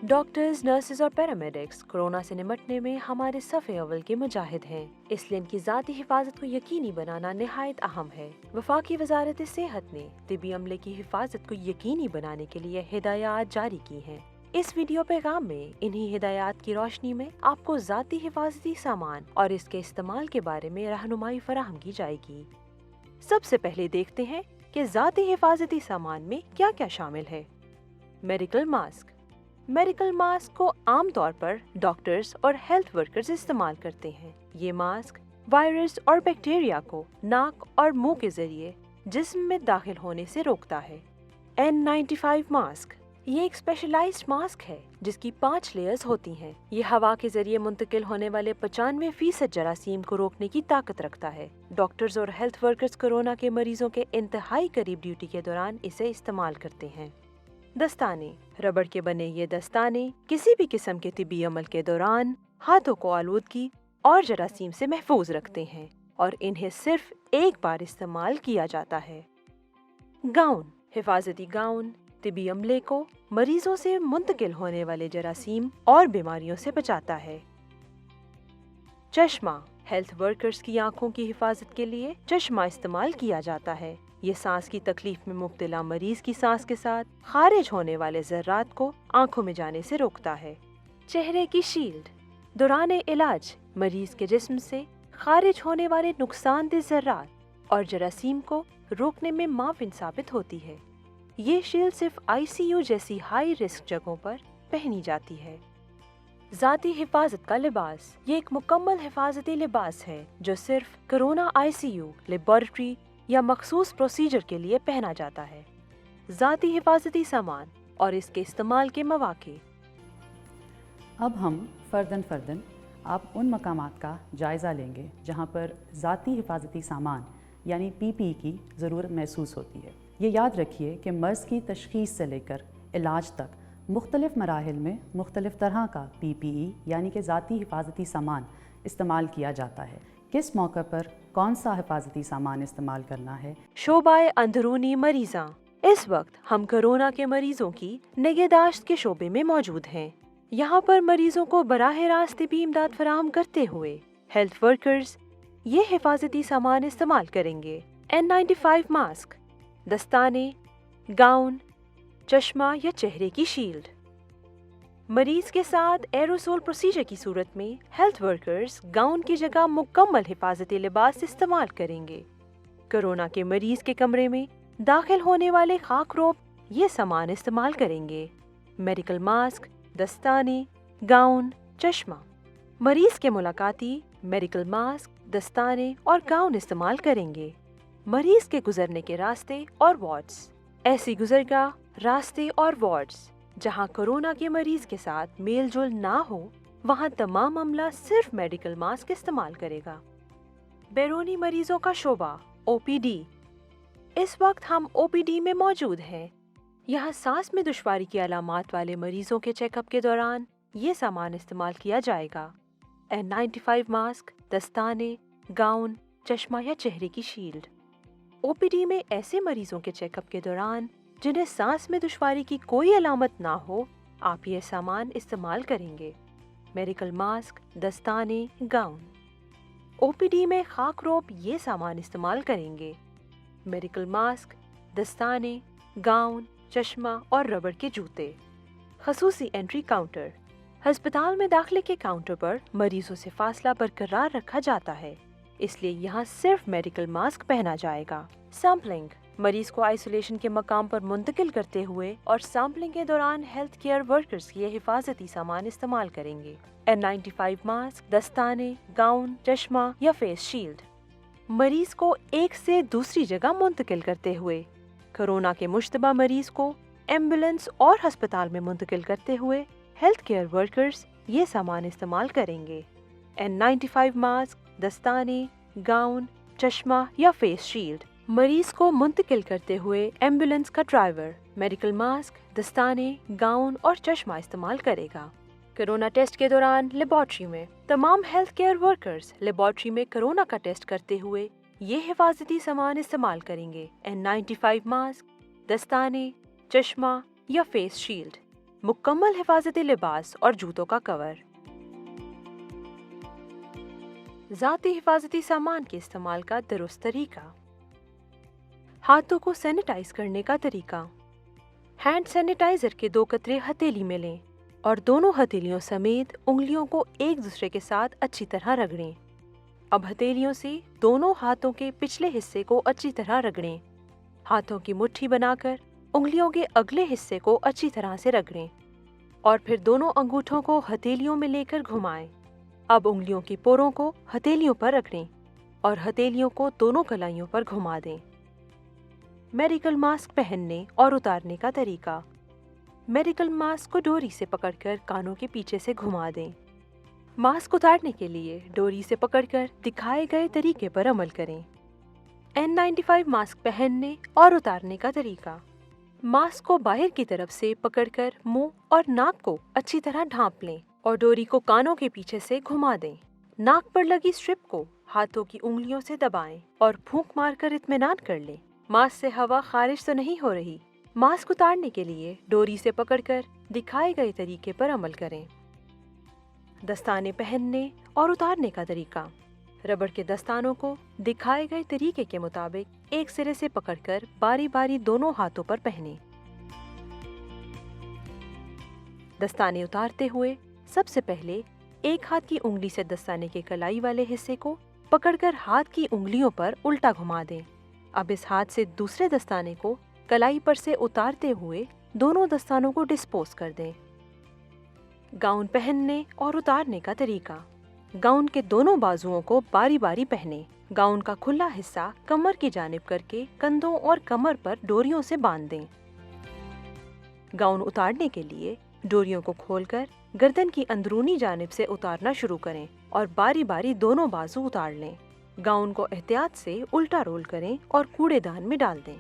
Doctors, nurses और paramedics corona से निपटने में हमारे सफ़े अव्वल के मुजाहिद हैं, इसलिए इनकी ज़ाती हिफाजत को यकीनी बनाना निहायत अहम है। वफाकी वजारत सेहत ने तिबी अमले की हिफाजत को यकीनी बनाने के लिए हिदायत जारी की हैं। इस वीडियो पैगाम में इन्हीं हिदायत की रोशनी में आपको ज़ाती हिफाजती सामान और इसके इस्तेमाल के बारे में रहनुमाई फराहम की जाएगी। सबसे पहले देखते हैं कि ज़ाती हिफाजती सामान में क्या क्या शामिल है। Medical mask. मेडिकल मास्क को आमतौर पर डॉक्टर्स और हेल्थ वर्कर्स इस्तेमाल करते हैं। ये मास्क वायरस और बैक्टीरिया को नाक और मुंह के जरिए जिस्म में दाखिल होने से रोकता है। N95 मास्क ये एक स्पेशलाइज्ड मास्क है जिसकी 5 लेयर्स होती हैं। ये हवा के जरिए मुंतकिल होने वाले 95% जरासीम को रोकने की ताकत रखता है। डॉक्टर्स और हेल्थ वर्कर्स कोरोना के मरीजों के इंतहाई करीब ड्यूटी के दौरान इसे इस्तेमाल करते हैं। दस्ताने। रबड़ के बने ये दस्ताने किसी भी किस्म के तिबी अमल के दौरान हाथों को आलूदगी और जरासीम से महफूज रखते हैं और इन्हें सिर्फ एक बार इस्तेमाल किया जाता है। गाउन। हिफाजती गाउन तिबी अमले को मरीजों से मुंतकिल होने वाले जरासीम और बीमारियों से बचाता है। चश्मा। हेल्थ वर्कर्स की आंखों की हिफाजत के लिए चश्मा इस्तेमाल किया जाता है। ये सांस की तकलीफ में मुब्तला मरीज की सांस के साथ खारिज होने वाले जर्रात को आंखों में जाने से रोकता है। चेहरे की शील्ड। दौरान इलाज मरीज के जिस्म से खारिज होने वाले नुकसानदेह जर्रात और जरासीम को रोकने में माविन साबित होती है। ये शील्ड सिर्फ ICU जैसी हाई रिस्क जगहों पर पहनी जाती है। ज़ाती हिफाजत का लिबास। ये एक मुकम्मल हिफाजती लिबास है जो सिर्फ कोरोना ICU, लेबॉरेटरी या मखसूस प्रोसीजर के लिए पहना जाता है। ज़ाती हिफाजती सामान और इसके इस्तेमाल के मौक़े। अब हम फ़र्दन आप उन मकामात का जायज़ा लेंगे जहाँ पर ज़ाती हिफाजती सामान यानी PPE की ज़रूरत महसूस होती है। ये याद रखिए कि मर्ज़ की तशख़ीस से लेकर इलाज तक मुख्तलिफ़ मराहिल में मुख्तलिफ़ तरह का PPE यानी कि ज़ाती हिफाजती सामान इस्तेमाल किया जाता है। किस मौके पर कौन सा हिफाजती सामान इस्तेमाल करना है। शोबाए अंदरूनी मरीज़ा। इस वक्त हम कोरोना के मरीजों की निगहदाश्त के शोबे में मौजूद हैं। यहाँ पर मरीजों को बराह रास्त तिबी इमदाद फराहम करते हुए हेल्थ वर्कर्स ये हिफाजती सामान इस्तेमाल करेंगे। N95 मास्क, दस्ताने, गाउन, चश्मा या चेहरे की शील्ड। मरीज के साथ एरोसोल प्रोसीजर की सूरत में हेल्थ वर्कर्स गाउन की जगह मुकम्मल हिफाजती लिबास इस्तेमाल करेंगे। कोरोना के मरीज के कमरे में दाखिल होने वाले खाकरोब ये सामान इस्तेमाल करेंगे। मेडिकल मास्क, दस्ताने, गाउन, चश्मा। मरीज के मुलाकाती मेडिकल मास्क, दस्ताने और गाउन इस्तेमाल करेंगे। मरीज के गुजरने के रास्ते और वार्ड्स। ऐसी गुजरगाह, रास्ते और वार्ड्स जहां कोरोना के मरीज के साथ मेल जोल ना हो वहां तमाम अमला सिर्फ मेडिकल मास्क इस्तेमाल करेगा। बैरूनी मरीजों का शोबा OPD। इस वक्त हम OPD में मौजूद हैं। यहाँ सांस में दुश्वारी की अलामात वाले मरीजों के चेकअप के दौरान ये सामान इस्तेमाल किया जाएगा। N95 मास्क, दस्ताने, गाउन, चश्मा या चेहरे की शील्ड। OPD में ऐसे मरीजों के चेकअप के दौरान जिन्हें सांस में दुश्वारी की कोई अलामत ना हो आप ये सामान इस्तेमाल करेंगे। मेडिकल मास्क, दस्ताने, गाउन। OPD में खाकरोब ये सामान इस्तेमाल करेंगे। मेडिकल मास्क, दस्ताने, गाउन, चश्मा और रबड़ के जूते। खसूसी एंट्री काउंटर। अस्पताल में दाखिले के काउंटर पर मरीजों से फासला बरकरार रखा जाता है, इसलिए यहाँ सिर्फ मेडिकल मास्क पहना जाएगा। सैम्पलिंग। मरीज को आइसोलेशन के मकाम पर मुंतकिल करते हुए और सैम्पलिंग के दौरान हेल्थ केयर वर्कर्स ये हिफाजती सामान इस्तेमाल करेंगे। N95 मास्क, दस्ताने, गाउन, चश्मा या फेस शील्ड। मरीज को एक से दूसरी जगह मुंतकिल करते हुए कोरोना के मुश्तबा मरीज को एम्बुलेंस और अस्पताल में मुंतकिल करते हुए हेल्थ केयर वर्कर्स ये सामान इस्तेमाल करेंगे। N95 मास्क, दस्ताने, गाउन, चश्मा या फेस शील्ड। मरीज को मुंतकिल करते हुए एम्बुलेंस का ड्राइवर मेडिकल मास्क, दस्ताने, गाउन और चश्मा इस्तेमाल करेगा। कोरोना टेस्ट के दौरान लेबॉर्ट्री में तमाम हेल्थ केयर वर्कर्स लेबॉर्ट्री में कोरोना का टेस्ट करते हुए ये हिफाजती सामान इस्तेमाल करेंगे। N95 मास्क, दस्ताने, चश्मा या फेस शील्ड। मुकम्मल हिफाजती लिबास और जूतों का कवर। ज़ाती हिफाजती सामान के इस्तेमाल का दुरुस्त तरीका। हाथों को सैनिटाइज करने का तरीका। हैंड सैनिटाइजर के 2 कतरे हथेली में लें और दोनों हथेलियों समेत उंगलियों को एक दूसरे के साथ अच्छी तरह रगड़ें। अब हथेलियों से दोनों हाथों के पिछले हिस्से को अच्छी तरह रगड़ें। हाथों की मुट्ठी बनाकर उंगलियों के अगले हिस्से को अच्छी तरह से रगड़ें और फिर दोनों अंगूठों को हथेलियों में लेकर घुमाएं। अब उंगलियों की पोरों को हथेलियों पर रगड़ें और हथेलियों को दोनों कलाइयों पर घुमा दें। मेडिकल मास्क पहनने और उतारने का तरीका। मेडिकल मास्क को डोरी से पकड़कर कानों के पीछे से घुमा दें। मास्क उतारने के लिए डोरी से पकड़कर दिखाए गए तरीके पर अमल करें। N95 मास्क पहनने और उतारने का तरीका। मास्क को बाहर की तरफ से पकड़कर मुंह और नाक को अच्छी तरह ढांप लें और डोरी को कानों के पीछे से घुमा दें। नाक पर लगी स्ट्रिप को हाथों की उंगलियों से दबाएं और फूंक मारकर इत्मीनान कर लें। मास्क से हवा खारिज तो नहीं हो रही। मास्क उतारने के लिए डोरी से पकड़कर दिखाए गए तरीके पर अमल करें। दस्ताने पहनने और उतारने का तरीका। रबड़ के दस्तानों को दिखाए गए तरीके के मुताबिक एक सिरे से पकड़कर बारी बारी दोनों हाथों पर पहनें। दस्ताने उतारते हुए सबसे पहले एक हाथ की उंगली से दस्ताने के कलाई वाले हिस्से को पकड़कर हाथ की उंगलियों पर उल्टा घुमा दें। अब इस हाथ से दूसरे दस्ताने को कलाई पर से उतारते हुए दोनों दस्तानों को डिस्पोज कर दें। गाउन पहनने और उतारने का तरीका। गाउन के दोनों बाजुओं को बारी बारी पहने। गाउन का खुला हिस्सा कमर की जानिब करके कंधों और कमर पर डोरियों से बांध दें। गाउन उतारने के लिए डोरियों को खोलकर गर्दन की अंदरूनी जानिब से उतारना शुरू करें और बारी बारी दोनों बाजू उतार लें। गाउन को एहतियात से उल्टा रोल करें और कूड़ेदान में डाल दें।